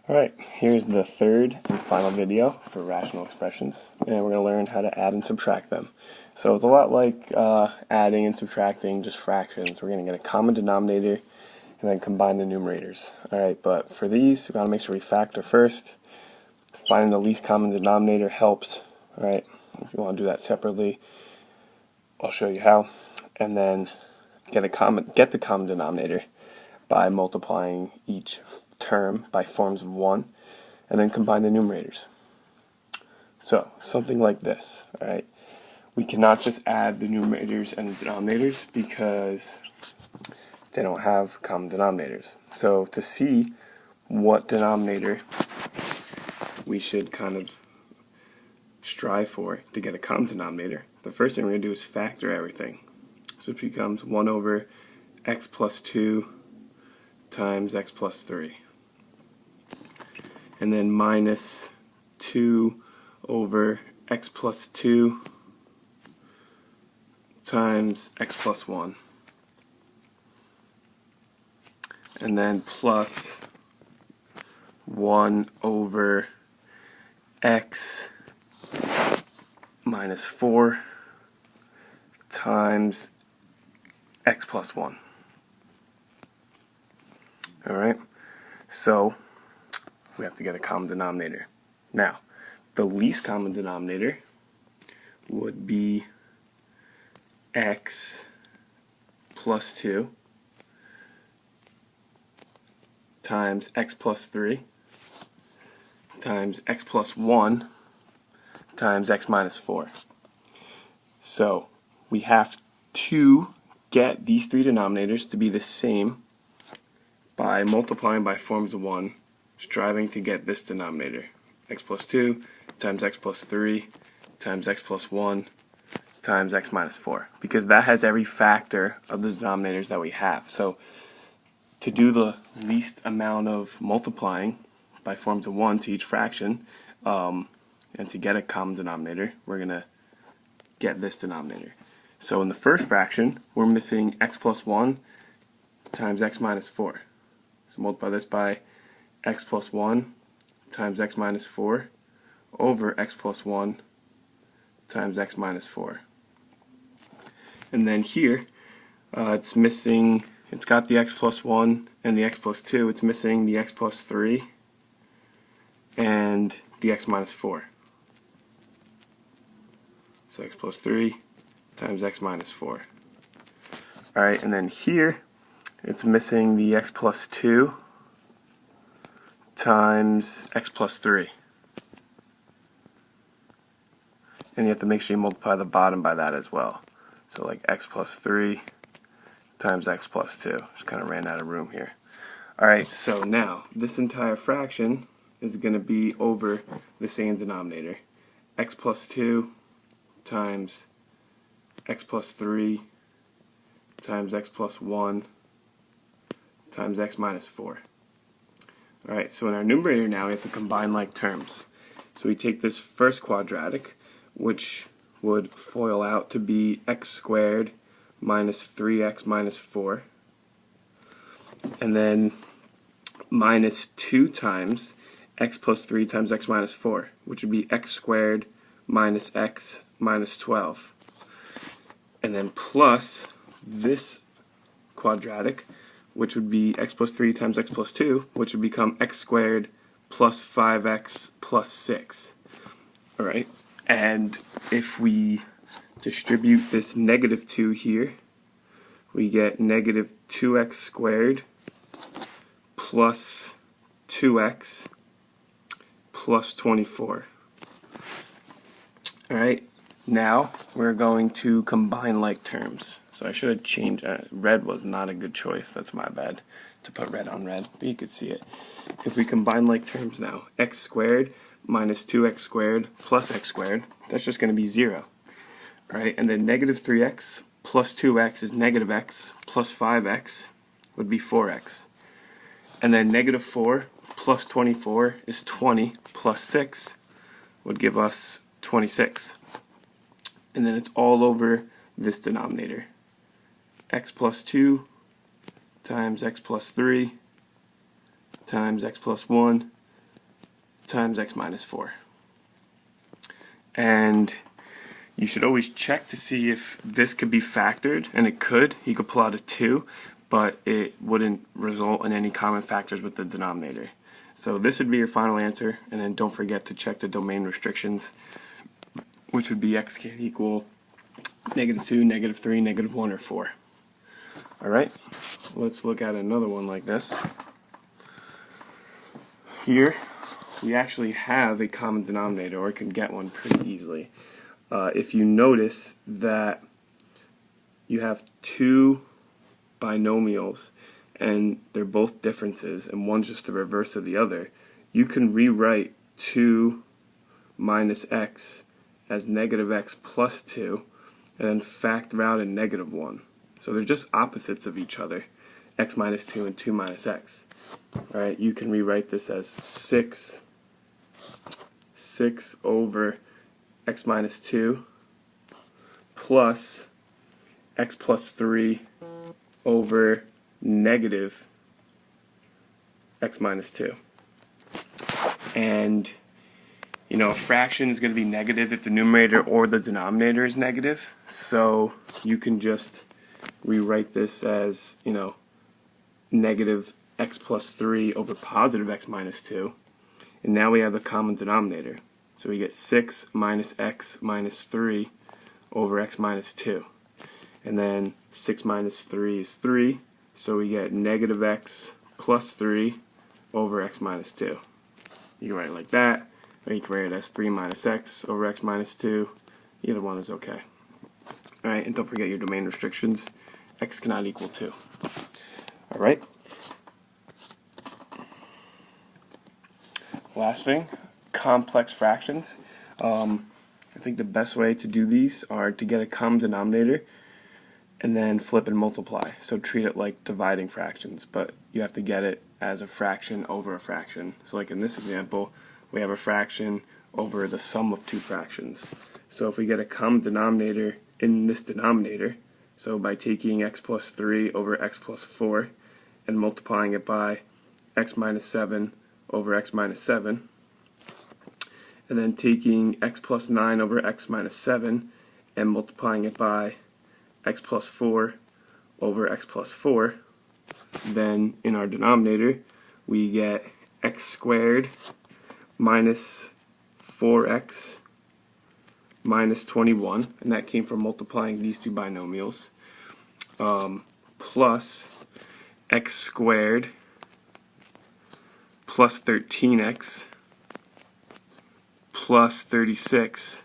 Alright, here's the third and final video for rational expressions, and we're going to learn how to add and subtract them. So it's a lot like adding and subtracting just fractions. We're going to get a common denominator and then combine the numerators. Alright, but for these, we've got to make sure we factor first. Finding the least common denominator helps. Alright, if you want to do that separately, I'll show you how. And then get the common denominator by multiplying each term by forms of 1, and then combine the numerators. So something like this. Alright, we cannot just add the numerators and the denominators because they don't have common denominators. So to see what denominator we should kind of strive for to get a common denominator, the first thing we're going to do is factor everything. So it becomes 1 over x plus 2 times x plus 3. And then minus 2 over x plus 2 times x plus 1. And then plus 1 over x minus 4 times x plus 1. Alright, so we have to get a common denominator. Now, the least common denominator would be x plus 2 times x plus 3 times x plus 1 times x minus 4. So we have to get these three denominators to be the same by multiplying by forms of 1, striving to get this denominator, x plus 2 times x plus 3 times x plus 1 times x minus 4, because that has every factor of the denominators that we have. So to do the least amount of multiplying by forms of 1 to each fraction, and to get a common denominator, we're going to get this denominator. So in the first fraction, we're missing x plus 1 times x minus 4. So multiply this by x plus 1 times x minus 4 over x plus 1 times x minus 4. And then here, it's got the x plus 1 and the x plus 2. It's missing the x plus 3 and the x minus 4. So x plus 3 times x minus 4. Alright, and then here, it's missing the x plus 2 times x plus 3. And you have to make sure you multiply the bottom by that as well. So like x plus 3 times x plus 2. Just kind of ran out of room here. Alright, so now this entire fraction is going to be over the same denominator. X plus 2 times x plus 3 times x plus 1 times x minus 4. Alright, so in our numerator now we have to combine like terms. So we take this first quadratic, which would FOIL out to be x squared minus 3x minus 4, and then minus 2 times x plus 3 times x minus 4, which would be x squared minus x minus 12. And then plus this quadratic, which would be x plus 3 times x plus 2, which would become x squared plus 5x plus 6. Alright, and if we distribute this negative 2 here, we get negative 2x squared plus 2x plus 24. Alright, now we're going to combine like terms. So I should have changed, red was not a good choice, that's my bad to put red on red, but you could see it. If we combine like terms now, x squared minus 2x squared plus x squared, that's just going to be 0. Alright, and then negative 3x plus 2x is negative x plus 5x would be 4x. And then negative 4 plus 24 is 20 plus 6 would give us 26. And then it's all over this denominator. X plus 2 times x plus 3 times x plus 1 times x minus 4. And you should always check to see if this could be factored, and it could. You could pull out a 2, but it wouldn't result in any common factors with the denominator. So this would be your final answer, and then don't forget to check the domain restrictions, which would be x can't equal -2, -3, -1, or 4. Alright, let's look at another one like this. Here, we actually have a common denominator, or can get one pretty easily. If you notice that you have two binomials and they're both differences and one's just the reverse of the other, you can rewrite 2 minus x as -x plus 2 and then factor out a -1. So they're just opposites of each other, x minus 2 and 2 minus x. Alright, you can rewrite this as 6 over x minus 2 plus x plus 3 over negative x minus 2. And you know, a fraction is going to be negative if the numerator or the denominator is negative, so you can just rewrite this as, you know, negative x plus 3 over positive x minus 2, and now we have a common denominator. So we get 6 minus x minus 3 over x minus 2. And then 6 minus 3 is 3, so we get negative x plus 3 over x minus 2. You can write it like that, or you can write it as 3 minus x over x minus 2. Either one is okay. Alright, and don't forget your domain restrictions. X cannot equal 2. Alright. Last thing, complex fractions. I think the best way to do these are to get a common denominator and then flip and multiply. So treat it like dividing fractions, but you have to get it as a fraction over a fraction. So like in this example, we have a fraction over the sum of two fractions. So if we get a common denominator in this denominator, so by taking x plus 3 over x plus 4 and multiplying it by x minus 7 over x minus 7, and then taking x plus 9 over x minus 7 and multiplying it by x plus 4 over x plus 4, then in our denominator we get x squared minus 4x minus 21, and that came from multiplying these two binomials, plus x squared plus 13x plus 36,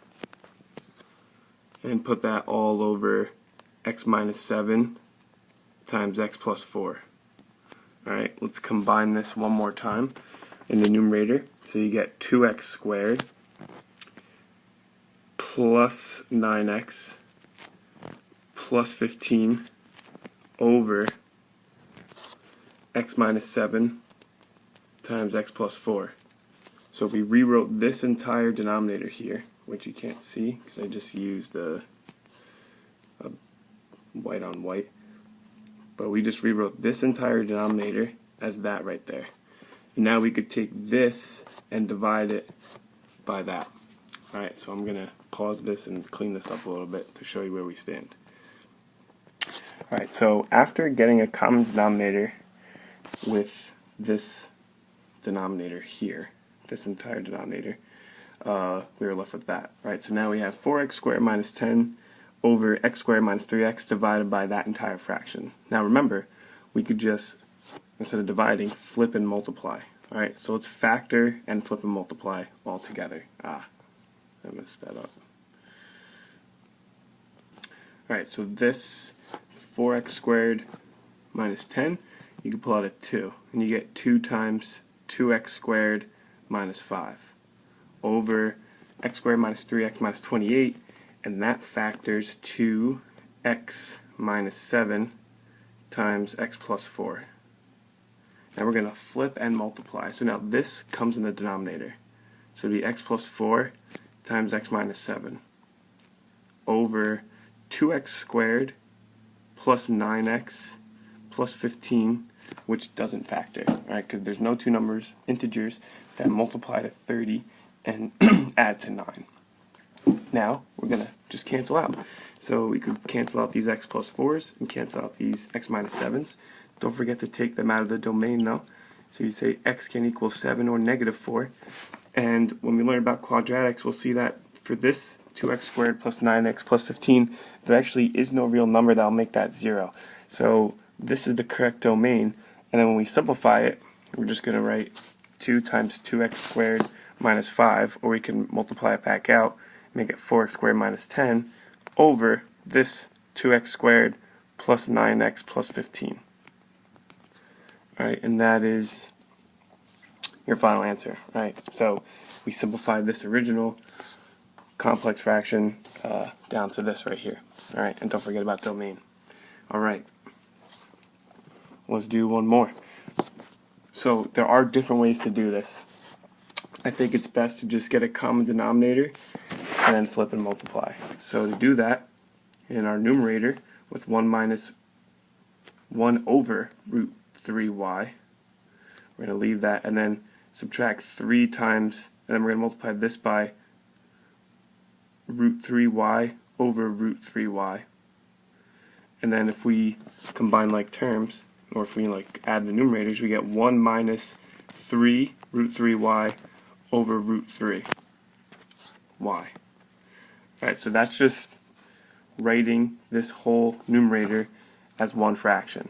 and put that all over x minus 7 times x plus 4. Alright, let's combine this one more time in the numerator. So you get 2x squared plus 9x plus 15 over x minus 7 times x plus 4. So we rewrote this entire denominator here, which you can't see because I just used a white on white, but we just rewrote this entire denominator as that right there. And now we could take this and divide it by that. Alright, so I'm going to pause this and clean this up a little bit to show you where we stand. Alright, so after getting a common denominator with this denominator here, this entire denominator, we were left with that. Right, so now we have 4x squared minus 10 over x squared minus 3x divided by that entire fraction. Now remember, we could just, instead of dividing, flip and multiply. Alright, so let's factor and flip and multiply all together. I messed that up. Alright, so this 4x squared minus 10, you can pull out a 2, and you get 2 times 2x squared minus 5 over x squared minus 3x minus 28, and that factors to x minus 7 times x plus 4. Now we're going to flip and multiply. So now this comes in the denominator. So it'll be x plus 4 times x minus 7 over 2x squared plus 9x plus 15 which doesn't factor, right? Because there's no two numbers, integers, that multiply to 30 and add to 9. Now, we're going to just cancel out. So we could cancel out these x plus 4s and cancel out these x minus 7s. Don't forget to take them out of the domain, though. So you say x can equal 7 or negative 4. And when we learn about quadratics, we'll see that for this 2x squared plus 9x plus 15, there actually is no real number that will make that 0. So this is the correct domain. And then when we simplify it, we're just going to write 2 times 2x squared minus 5, or we can multiply it back out, make it 4x squared minus 10, over this 2x squared plus 9x plus 15. Alright, and that is your final answer, right? So we simplified this original complex fraction down to this right here. Alright, and don't forget about domain. Alright, let's do one more. So there are different ways to do this. I think it's best to just get a common denominator and then flip and multiply. So to do that, in our numerator with 1 minus 1 over root 3y, we're going to leave that and then subtract 3 times, and then we're going to multiply this by root 3y over root 3y. And then if we combine like terms, or if we like add the numerators, we get 1 minus 3 root 3y over root 3y. Alright, so that's just writing this whole numerator as one fraction.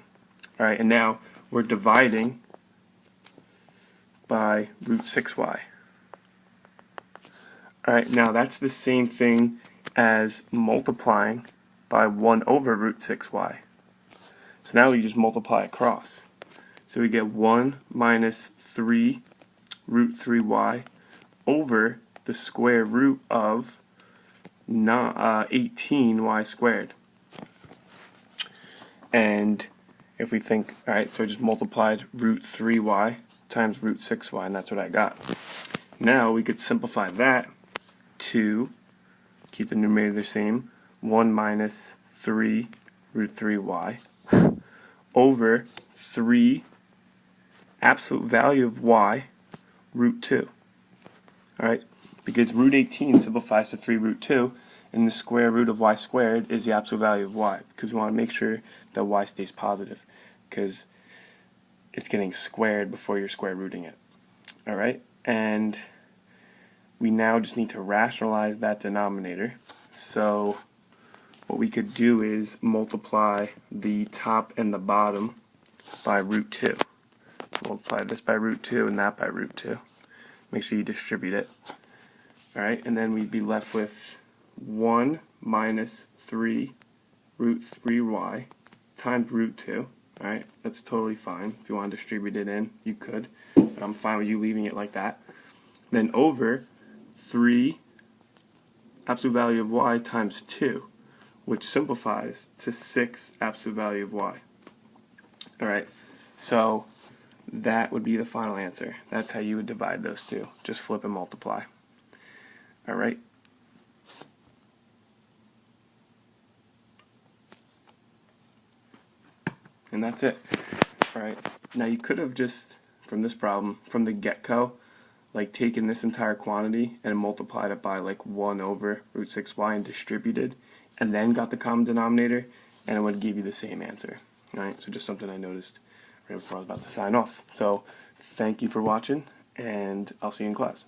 Alright, and now we're dividing by root 6y. Alright, now that's the same thing as multiplying by 1 over root 6y. So now we just multiply across. So we get 1 minus 3 root 3y over the square root of 18y squared. And if we think, alright, so I just multiplied root 3y times root 6y, and that's what I got. Now we could simplify that to keep the numerator the same, 1 minus 3 root 3y over 3 absolute value of y root 2. Alright, because root 18 simplifies to 3 root 2, and the square root of y squared is the absolute value of y, because we want to make sure that y stays positive, because it's getting squared before you're square rooting it. Alright, and we now just need to rationalize that denominator. So what we could do is multiply the top and the bottom by root 2. Multiply this by root 2 and that by root 2. Make sure you distribute it. Alright, and then we'd be left with 1 minus 3 root 3y times root 2. Alright, that's totally fine. If you want to distribute it in, you could. But I'm fine with you leaving it like that. Then over 3 absolute value of y times 2, which simplifies to 6 absolute value of y. Alright, so that would be the final answer. That's how you would divide those two. Just flip and multiply. Alright. And that's it. Alright. Now you could have just, from this problem, from the get-go, like taken this entire quantity and multiplied it by like 1 over root 6y and distributed, and then got the common denominator, and it would give you the same answer. Alright, so just something I noticed right before I was about to sign off. So thank you for watching, and I'll see you in class.